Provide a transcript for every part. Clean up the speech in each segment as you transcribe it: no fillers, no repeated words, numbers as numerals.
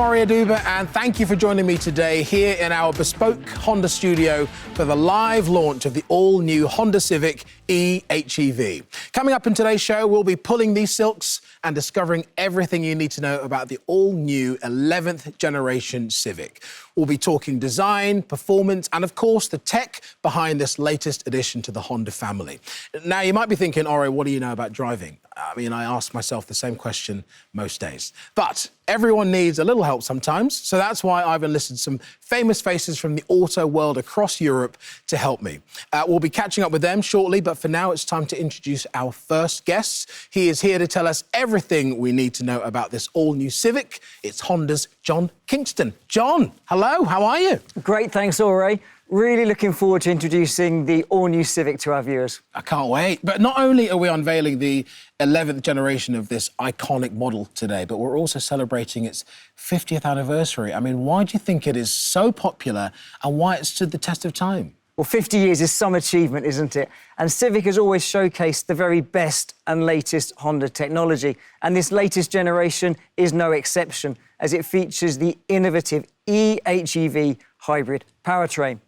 Ori Aduba, and thank you for joining me today here in our bespoke Honda studio for the live launch of the all-new Honda Civic e-HEV. Coming up in today's show, we'll be pulling these silks and discovering everything you need to know about the all-new 11th generation Civic. We'll be talking design, performance, and of course, the tech behind this latest addition to the Honda family. Now, you might be thinking, Ori, what do you know about driving? I mean, I ask myself the same question most days. But everyone needs a little help sometimes, so that's why I've enlisted some famous faces from the auto world across Europe to help me. We'll be catching up with them shortly, but for now, it's time to introduce our first guest. He is here to tell us everything we need to know about this all-new Civic. It's Honda's John Kingston. John, hello, how are you? Great, thanks, Ori. Really looking forward to introducing the all-new Civic to our viewers. I can't wait. But not only are we unveiling the 11th generation of this iconic model today, but we're also celebrating its 50th anniversary. I mean, why do you think it is so popular and why it stood the test of time? Well, 50 years is some achievement, isn't it? And Civic has always showcased the very best and latest Honda technology. And this latest generation is no exception, as it features the innovative e-HEV hybrid powertrain.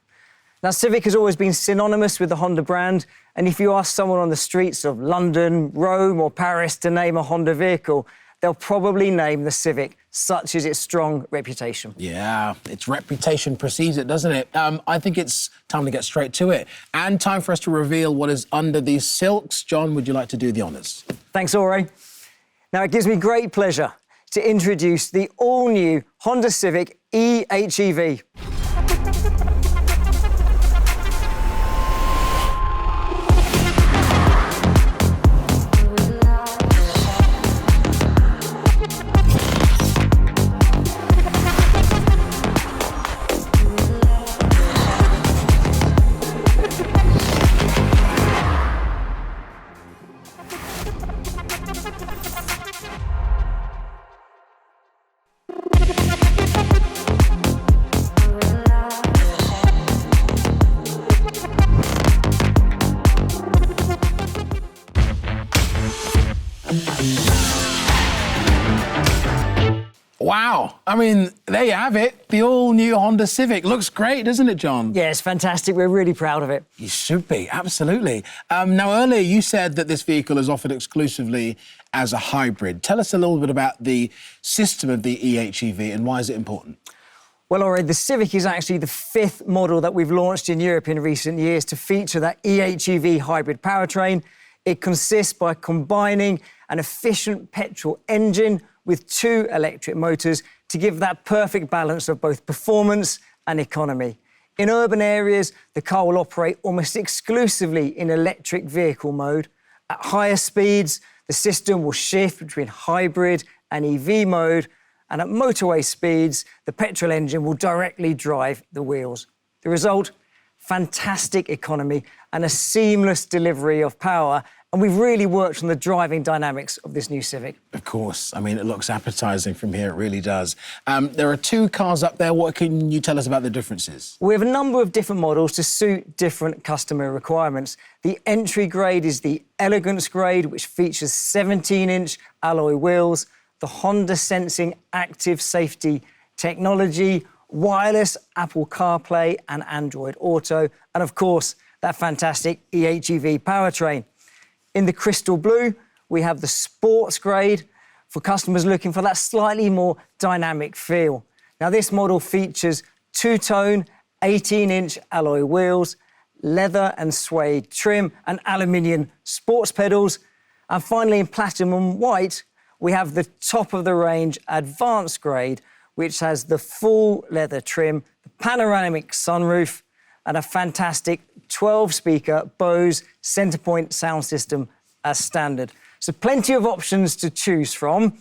Now, Civic has always been synonymous with the Honda brand, and if you ask someone on the streets of London, Rome or Paris to name a Honda vehicle, they'll probably name the Civic, such is its strong reputation. Yeah, its reputation precedes it, doesn't it? I think it's time to get straight to it, and time for us to reveal what is under these silks. John, would you like to do the honours? Thanks, Ori. Now, it gives me great pleasure to introduce the all-new Honda Civic e-HEV. Wow. I mean, there you have it. The all-new Honda Civic. Looks great, doesn't it, John? Yeah, it's fantastic. We're really proud of it. You should be, absolutely. Now, earlier you said that this vehicle is offered exclusively as a hybrid. Tell us a little bit about the system of the e-HEV and why is it important? Well, Ori, the Civic is actually the 5th model that we've launched in Europe in recent years to feature that e-HEV hybrid powertrain. It consists by combining an efficient petrol engine with 2 electric motors to give that perfect balance of both performance and economy. In urban areas, the car will operate almost exclusively in electric vehicle mode. At higher speeds, the system will shift between hybrid and EV mode, and at motorway speeds, the petrol engine will directly drive the wheels. The result? Fantastic economy and a seamless delivery of power. And we've really worked on the driving dynamics of this new Civic. Of course. I mean, it looks appetising from here, it really does. There are 2 cars up there. What can you tell us about the differences? We have a number of different models to suit different customer requirements. The entry grade is the Elegance grade, which features 17-inch alloy wheels, the Honda Sensing Active Safety technology, wireless Apple CarPlay and Android Auto, and of course, that fantastic e-HEV powertrain. In the crystal blue, we have the sports grade for customers looking for that slightly more dynamic feel. Now, this model features 2-tone, 18-inch alloy wheels, leather and suede trim, and aluminium sports pedals. And finally, in platinum white, we have the top-of-the-range advanced grade, which has the full leather trim, the panoramic sunroof, and a fantastic 12-speaker Bose Centerpoint sound system as standard. So plenty of options to choose from.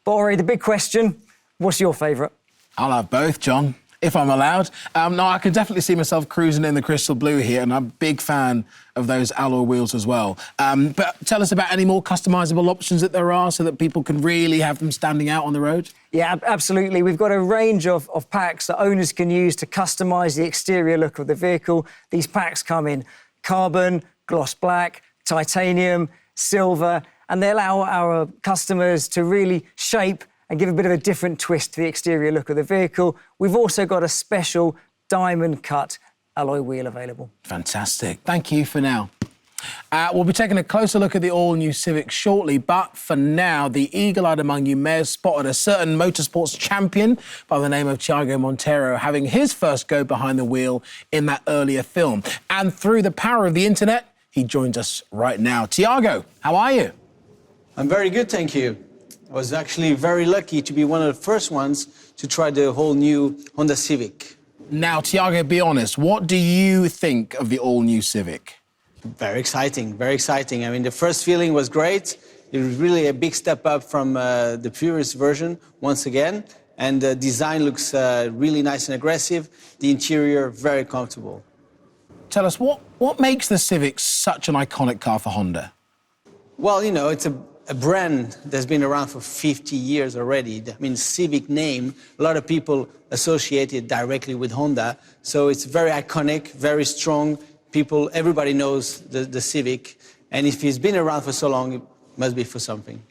But Ori, the big question, what's your favourite? I'll have both, John, if I'm allowed. No, I can definitely see myself cruising in the crystal blue here, and I'm a big fan of those alloy wheels as well. But tell us about any more customisable options that there are so that people can really have them standing out on the road. Yeah, absolutely. We've got a range of packs that owners can use to customise the exterior look of the vehicle. These packs come in carbon, gloss black, titanium, silver, and they allow our customers to really shape and give a bit of a different twist to the exterior look of the vehicle. We've also got a special diamond cut alloy wheel available. Fantastic. Thank you for now. We'll be taking a closer look at the all-new Civic shortly, but for now, the eagle-eyed among you may have spotted a certain motorsports champion by the name of Thiago Monteiro having his first go behind the wheel in that earlier film. And through the power of the internet, he joins us right now. Thiago, how are you? I'm very good, thank you. I was actually very lucky to be one of the first ones to try the whole new Honda Civic. Now, Thiago, be honest, what do you think of the all-new Civic? Very exciting, very exciting. I mean, the first feeling was great. It was really a big step up from the previous version, once again. And the design looks really nice and aggressive. The interior, very comfortable. Tell us, what makes the Civic such an iconic car for Honda? Well, you know, it's a brand that's been around for 50 years already. I mean, Civic name, a lot of people associate it directly with Honda. So it's very iconic, very strong. Everybody knows the Civic, and if it's been around for so long, it must be for something.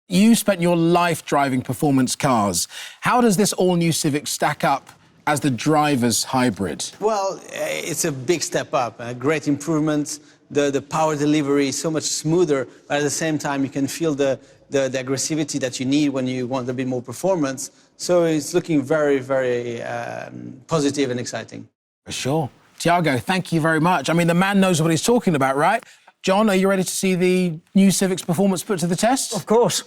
You spent your life driving performance cars. How does this all-new Civic stack up as the driver's hybrid? Well, it's a big step up, great improvements. The power delivery is so much smoother, but at the same time, you can feel the aggressivity that you need when you want a bit more performance. So it's looking very, very positive and exciting. For sure. Thiago, thank you very much. I mean, the man knows what he's talking about, right? John, are you ready to see the new Civic's performance put to the test? Of course.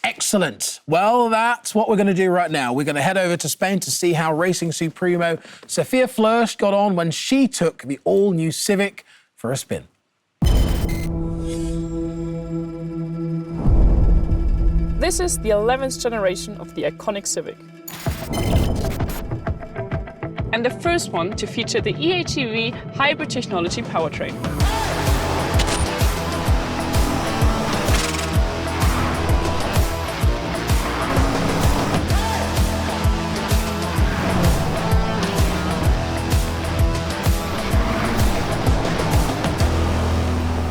Excellent. Well, that's what we're going to do right now. We're going to head over to Spain to see how Racing Supremo Sophia Flörsch got on when she took the all-new Civic for a spin. This is the 11th generation of the iconic Civic. And the first one to feature the HEV hybrid technology powertrain.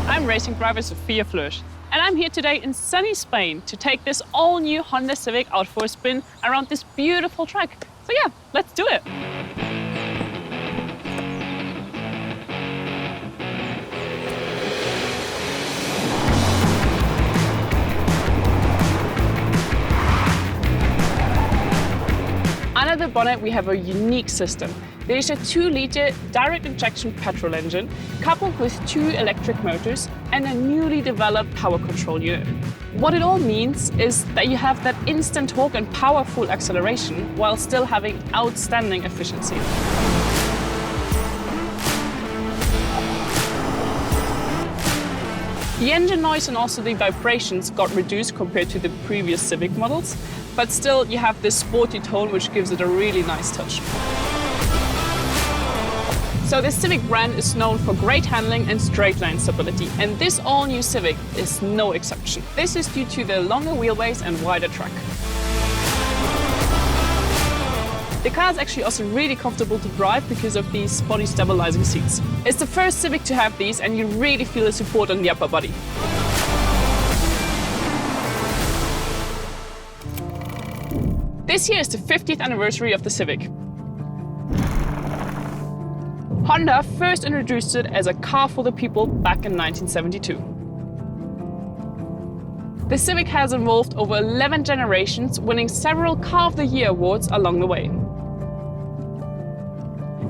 I'm racing driver Sophia Flörsch, and I'm here today in sunny Spain to take this all-new Honda Civic out for a spin around this beautiful track. So yeah, let's do it. Under the bonnet, we have a unique system. There is a 2-liter direct injection petrol engine coupled with 2 electric motors and a newly developed power control unit. What it all means is that you have that instant torque and powerful acceleration while still having outstanding efficiency. The engine noise and also the vibrations got reduced compared to the previous Civic models, but still you have this sporty tone which gives it a really nice touch. So the Civic brand is known for great handling and straight line stability, and this all-new Civic is no exception. This is due to the longer wheelbase and wider track. The car is actually also really comfortable to drive because of these body stabilizing seats. It's the first Civic to have these, and you really feel the support on the upper body. This year is the 50th anniversary of the Civic. Honda first introduced it as a car for the people back in 1972. The Civic has evolved over 11 generations, winning several Car of the Year awards along the way.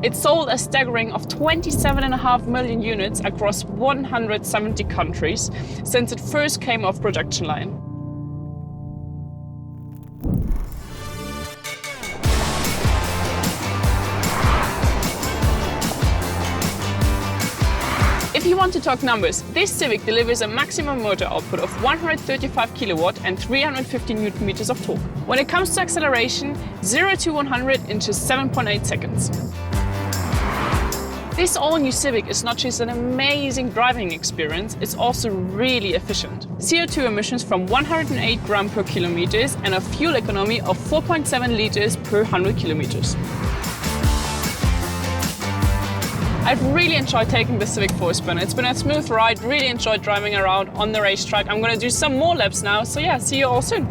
It sold a staggering of 27.5 million units across 170 countries since it first came off production line. If you want to talk numbers, this Civic delivers a maximum motor output of 135 kilowatt and 350 newton meters of torque. When it comes to acceleration, 0 to 100 in just 7.8 seconds. This all-new Civic is not just an amazing driving experience, it's also really efficient. CO2 emissions from 108 grams per kilometers and a fuel economy of 4.7 liters per 100 kilometers. I've really enjoyed taking the Civic for a spin. It's been a smooth ride, really enjoyed driving around on the racetrack. I'm going to do some more laps now, so yeah, see you all soon.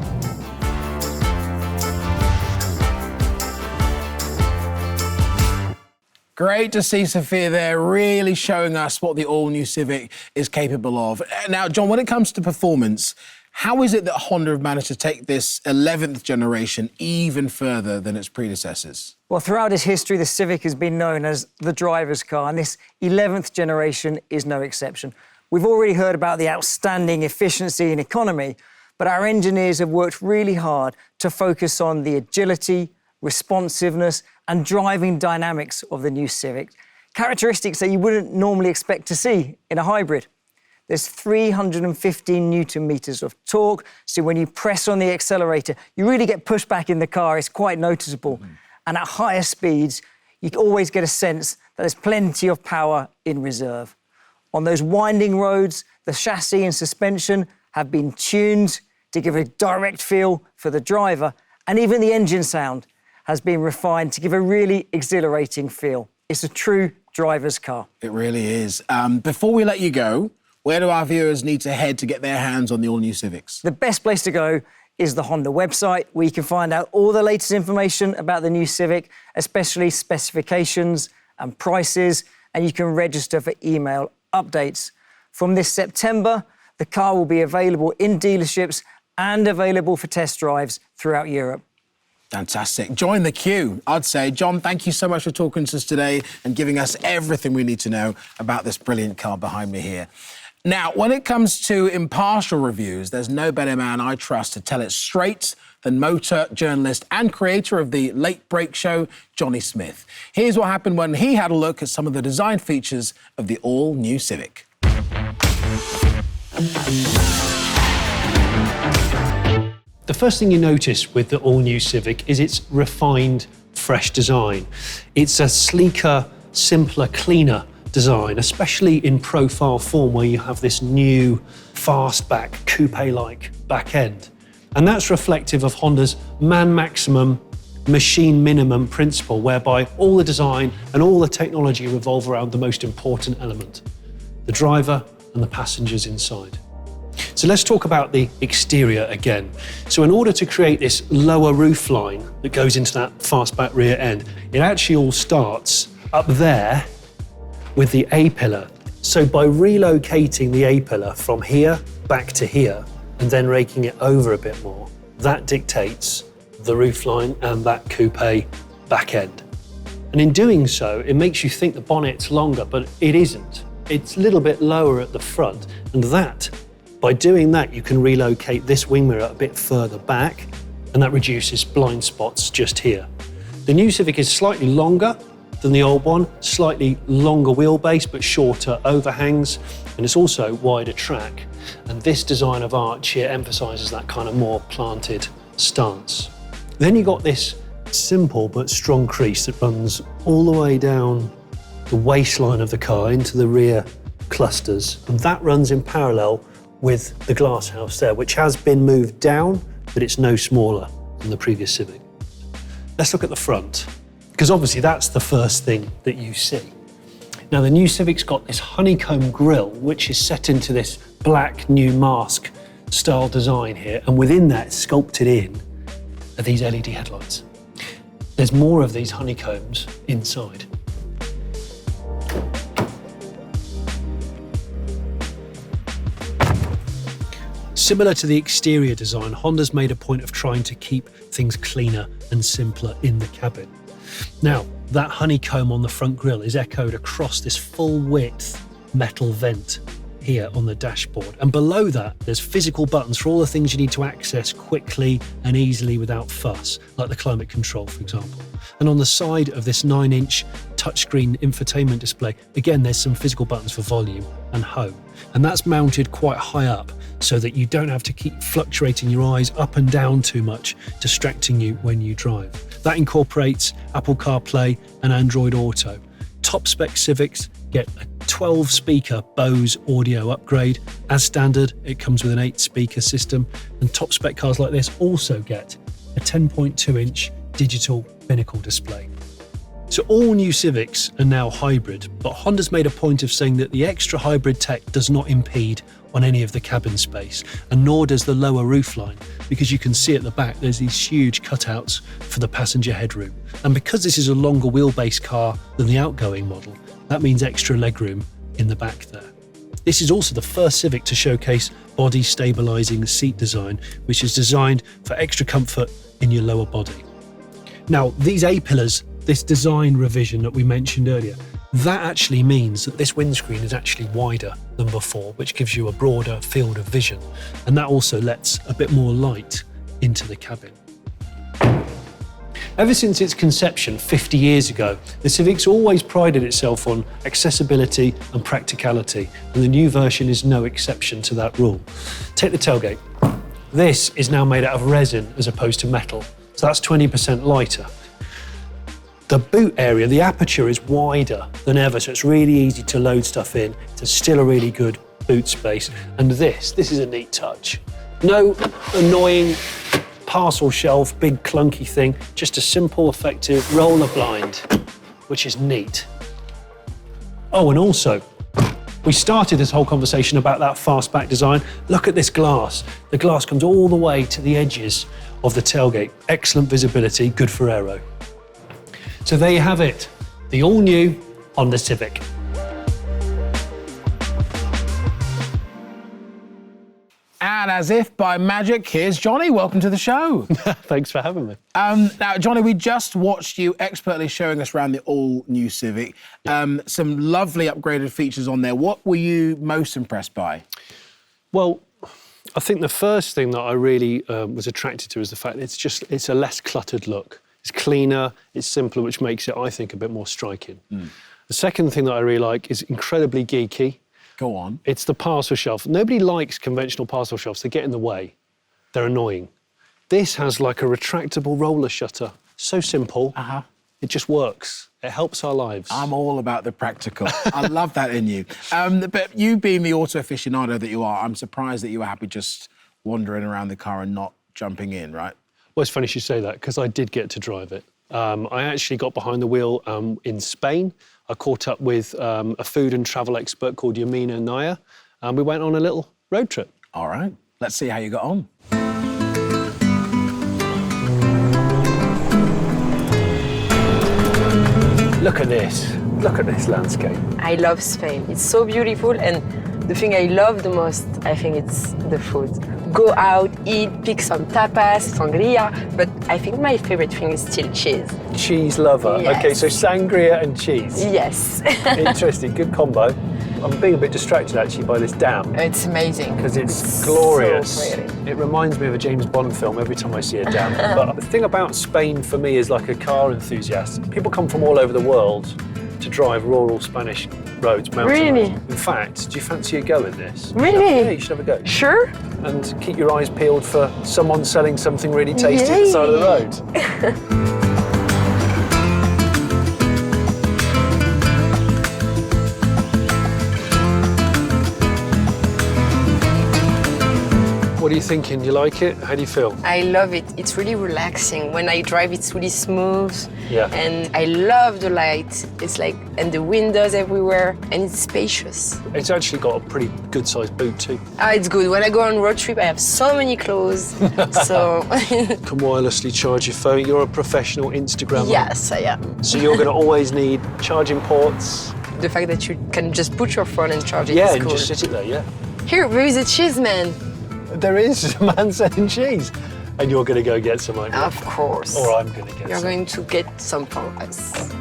Great to see Sophia there, really showing us what the all-new Civic is capable of. Now, John, when it comes to performance, how is it that Honda have managed to take this 11th generation even further than its predecessors? Well, throughout its history, the Civic has been known as the driver's car, and this 11th generation is no exception. We've already heard about the outstanding efficiency and economy, but our engineers have worked really hard to focus on the agility, responsiveness, and driving dynamics of the new Civic, characteristics that you wouldn't normally expect to see in a hybrid. There's 315 Newton meters of torque, so when you press on the accelerator, you really get pushed back in the car. It's quite noticeable. And at higher speeds, you always get a sense that there's plenty of power in reserve. On those winding roads, the chassis and suspension have been tuned to give a direct feel for the driver, and even the engine sound has been refined to give a really exhilarating feel. It's a true driver's car. It really is. Before we let you go, where do our viewers need to head to get their hands on the all-new Civics? The best place to go is the Honda website, where you can find out all the latest information about the new Civic, especially specifications and prices, and you can register for email updates. From this September, the car will be available in dealerships and available for test drives throughout Europe. Fantastic. Join the queue, I'd say. John, thank you so much for talking to us today and giving us everything we need to know about this brilliant car behind me here. Now, when it comes to impartial reviews, there's no better man I trust to tell it straight than motor journalist and creator of the Late Break Show, Johnny Smith. Here's what happened when he had a look at some of the design features of the all-new Civic. The first thing you notice with the all-new Civic is its refined, fresh design. It's a sleeker, simpler, cleaner design, especially in profile form where you have this new fastback, coupe-like back end. And that's reflective of Honda's man maximum, machine minimum principle, whereby all the design and all the technology revolve around the most important element, the driver and the passengers inside. So let's talk about the exterior again. So in order to create this lower roof line that goes into that fastback rear end, it actually all starts up there with the A-pillar. So by relocating the A-pillar from here back to here and then raking it over a bit more, that dictates the roofline and that coupe back end. And in doing so, it makes you think the bonnet's longer, but it isn't. It's a little bit lower at the front, and by doing that, you can relocate this wing mirror a bit further back, and that reduces blind spots just here. The new Civic is slightly longer than the old one, slightly longer wheelbase, but shorter overhangs, and it's also wider track. And this design of arch here emphasizes that kind of more planted stance. Then you got this simple but strong crease that runs all the way down the waistline of the car into the rear clusters, and that runs in parallel with the glass house there, which has been moved down, but it's no smaller than the previous Civic. Let's look at the front, because obviously that's the first thing that you see. Now, the new Civic's got this honeycomb grille, which is set into this black new mask style design here, and within that, sculpted in, are these LED headlights. There's more of these honeycombs inside. Similar to the exterior design, Honda's made a point of trying to keep things cleaner and simpler in the cabin. Now, that honeycomb on the front grille is echoed across this full width metal vent here on the dashboard. And below that, there's physical buttons for all the things you need to access quickly and easily without fuss, like the climate control, for example. And on the side of this 9-inch touchscreen infotainment display, again, there's some physical buttons for volume and home. And that's mounted quite high up so that you don't have to keep fluctuating your eyes up and down too much, distracting you when you drive. That incorporates Apple CarPlay and Android Auto. Top spec Civics get a 12-speaker Bose audio upgrade. As standard, it comes with an 8-speaker system, and top spec cars like this also get a 10.2-inch digital binnacle display. So all new Civics are now hybrid, but Honda's made a point of saying that the extra hybrid tech does not impede on any of the cabin space, and nor does the lower roofline, because you can see at the back there's these huge cutouts for the passenger headroom. And because this is a longer wheelbase car than the outgoing model, that means extra legroom in the back there. This is also the first Civic to showcase body stabilising seat design, which is designed for extra comfort in your lower body. Now, these A-pillars, this design revision that we mentioned earlier, that actually means that this windscreen is actually wider than before, which gives you a broader field of vision. And that also lets a bit more light into the cabin. Ever since its conception 50 years ago, the Civic's always prided itself on accessibility and practicality, and the new version is no exception to that rule. Take the tailgate. This is now made out of resin as opposed to metal, so that's 20% lighter. The boot area, the aperture is wider than ever, so it's really easy to load stuff in. It's still a really good boot space. And this is a neat touch. No annoying parcel shelf, big clunky thing, just a simple, effective roller blind, which is neat. Oh, and also, we started this whole conversation about that fastback design. Look at this glass. The glass comes all the way to the edges of the tailgate. Excellent visibility, good for aero. So there you have it, the all-new Honda Civic. And as if by magic, here's Johnny. Welcome to the show. Thanks for having me. Now, Johnny, we just watched you expertly showing us around the all-new Civic. Some lovely upgraded features on there. What were you most impressed by? Well, I think the first thing that I really was attracted to is the fact that it's a less cluttered look. It's cleaner, it's simpler, which makes it, I think, a bit more striking. The second thing that I really like is incredibly geeky. Go on. It's the parcel shelf. Nobody likes conventional parcel shelves. They get in the way. They're annoying. This has like a retractable roller shutter. So simple. It just works. It helps our lives. I'm all about the practical. I love that in you. But you being the auto aficionado that you are, I'm surprised that you were happy just wandering around the car and not jumping in, right? Well, it's funny you should say that, because I did get to drive it. I actually got behind the wheel in Spain. I caught up with a food and travel expert called Yamina Naya, and we went on a little road trip. All right, let's see how you got on. Look at this landscape. I love Spain. It's so beautiful, and the thing I love the most, I think it's the food. Go out, eat, pick some tapas, sangria, but I think my favorite thing is still cheese. Cheese lover. Yes. Okay, so sangria and cheese. Yes. Interesting, good combo. I'm being a bit distracted actually by this dam. It's amazing. Because it's glorious. So pretty. It reminds me of a James Bond film every time I see a dam. But the thing about Spain for me is like a car enthusiast. People come from all over the world to drive rural Spanish roads, mountain Really? roads. In fact, do you fancy a go in this? Really? Yeah, you should have a go. Sure? And keep your eyes peeled for someone selling something really tasty at the side of the road. What are you thinking? You like it? How do you feel? I love it. It's really relaxing. When I drive, it's really smooth. Yeah. And I love the light. It's like, and the windows everywhere, and it's spacious. It's actually got a pretty good-sized boot too. It's good. When I go on road trip, I have so many clothes. So. Can wirelessly charge your phone. You're a professional Instagrammer. Yes, I am. So you're going to always need charging ports. The fact that you can just put your phone and charge it Yeah, is and cool. just sit it there, yeah. Here, where is the cheese man? There is a man selling cheese. And you're going to go get some, aren't you? Of course. Or I'm going to get You're some. going to get some for us.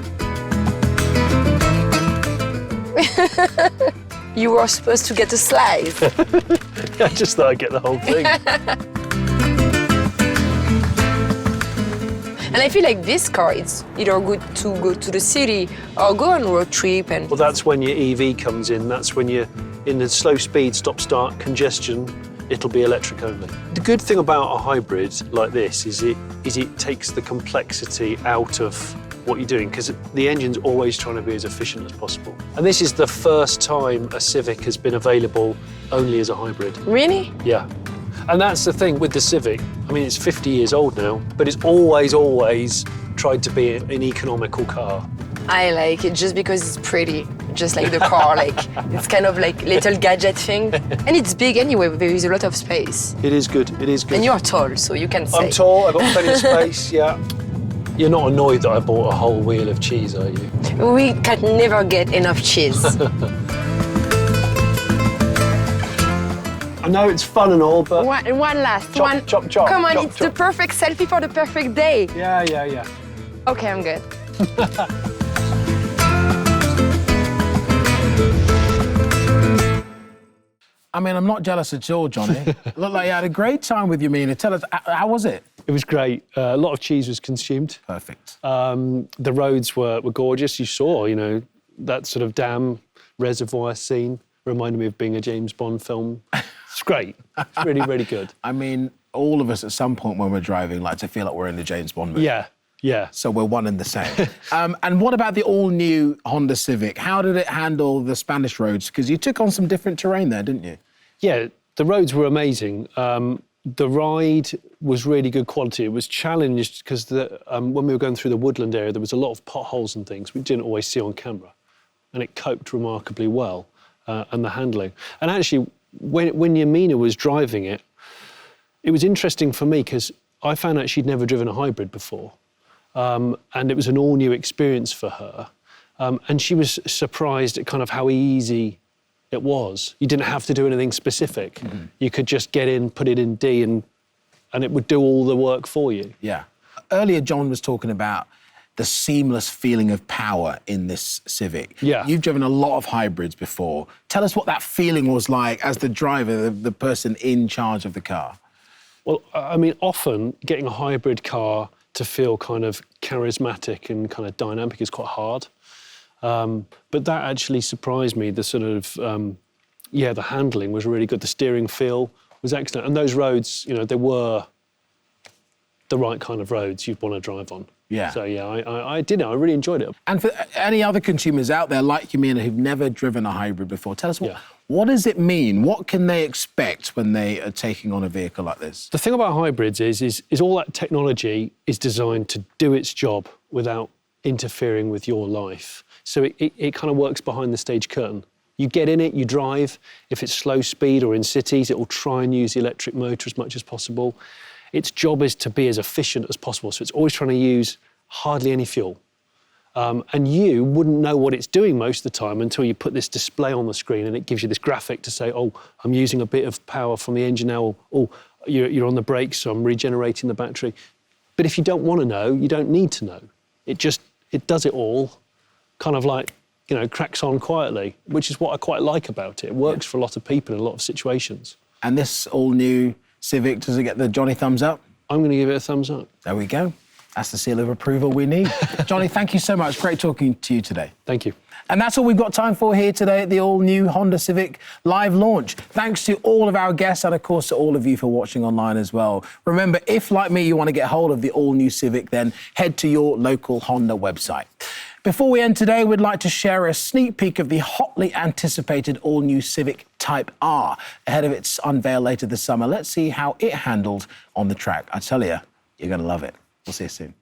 You were supposed to get a slice. I just thought I'd get the whole thing. And I feel like this car, it's either good to go to the city or go on road trip. And Well, that's when your EV comes in. That's when you're in the slow speed, stop-start, congestion. It'll be electric only. The good thing about a hybrid like this is it takes the complexity out of what you're doing, because the engine's always trying to be as efficient as possible. And this is the first time a Civic has been available only as a hybrid. Really? Yeah. And that's the thing with the Civic. I mean, it's 50 years old now, but it's always tried to be an economical car. I like it just because it's pretty. just like the car. Like it's kind of like little gadget thing, and it's big anyway. There is a lot of space. It is good. It is good. And you're tall, so you can say. I'm tall. I've got plenty of space. Yeah. You're not annoyed that I bought a whole wheel of cheese, are you? We can never get enough cheese. I know it's fun and all, but One last. Chop, chop, chop, Come on, chop, it's chop. the perfect selfie for the perfect day. yeah. Okay, I'm good. I mean, I'm not jealous at all, Johnny. Looked like you had a great time with your Mina. Tell us, how was it? It was great. A lot of cheese was consumed. Perfect. The roads were gorgeous. You saw, you know, that sort of dam reservoir scene reminded me of being a James Bond film. It's great. It's really, really good. I mean, all of us at some point when we're driving like to feel like we're in the James Bond movie. Yeah. So we're one and the same. And what about the all-new Honda Civic? How did it handle the Spanish roads? Because you took on some different terrain there, didn't you? Yeah, the roads were amazing. The ride was really good quality. It was challenged because when we were going through the woodland area, there was a lot of potholes and things we didn't always see on camera. And it coped remarkably well, and the handling. And actually, when Yamina was driving it, it was interesting for me because I found out she'd never driven a hybrid before. And it was an all-new experience for her. And she was surprised at kind of how easy it was. You didn't have to do anything specific. Mm-hmm. You could just get in, put it in D, and it would do all the work for you. Yeah. Earlier, John was talking about the seamless feeling of power in this Civic. Yeah. You've driven a lot of hybrids before. Tell us what that feeling was like as the driver, the person in charge of the car. Well, I mean, often getting a hybrid car to feel kind of charismatic and kind of dynamic is quite hard. But that actually surprised me. The sort of, the handling was really good. The steering feel was excellent. And those roads, you know, they were the right kind of roads you'd want to drive on. Yeah. So, yeah, I did it. I really enjoyed it. And for any other consumers out there like Yamina who've never driven a hybrid before, tell us what does it mean? What can they expect when they are taking on a vehicle like this? The thing about hybrids is all that technology is designed to do its job without interfering with your life. So it kind of works behind the stage curtain. You get in it, you drive. If it's slow speed or in cities, it will try and use the electric motor as much as possible. Its job is to be as efficient as possible. So it's always trying to use hardly any fuel. And you wouldn't know what it's doing most of the time until you put this display on the screen and it gives you this graphic to say, oh, I'm using a bit of power from the engine now. Oh, you're on the brakes, so I'm regenerating the battery. But if you don't want to know, you don't need to know. It does it all, kind of like, you know, cracks on quietly, which is what I quite like about it. It works for a lot of people in a lot of situations. And this all-new Civic, does it get the Johnny thumbs up? I'm going to give it a thumbs up. There we go. That's the seal of approval we need. Johnny, thank you so much. Great talking to you today. Thank you. And that's all we've got time for here today at the all-new Honda Civic live launch. Thanks to all of our guests and, of course, to all of you for watching online as well. Remember, if, like me, you want to get hold of the all-new Civic, then head to your local Honda website. Before we end today, we'd like to share a sneak peek of the hotly anticipated all-new Civic Type R ahead of its unveil later this summer. Let's see how it handled on the track. I tell you, you're going to love it. We'll see you soon.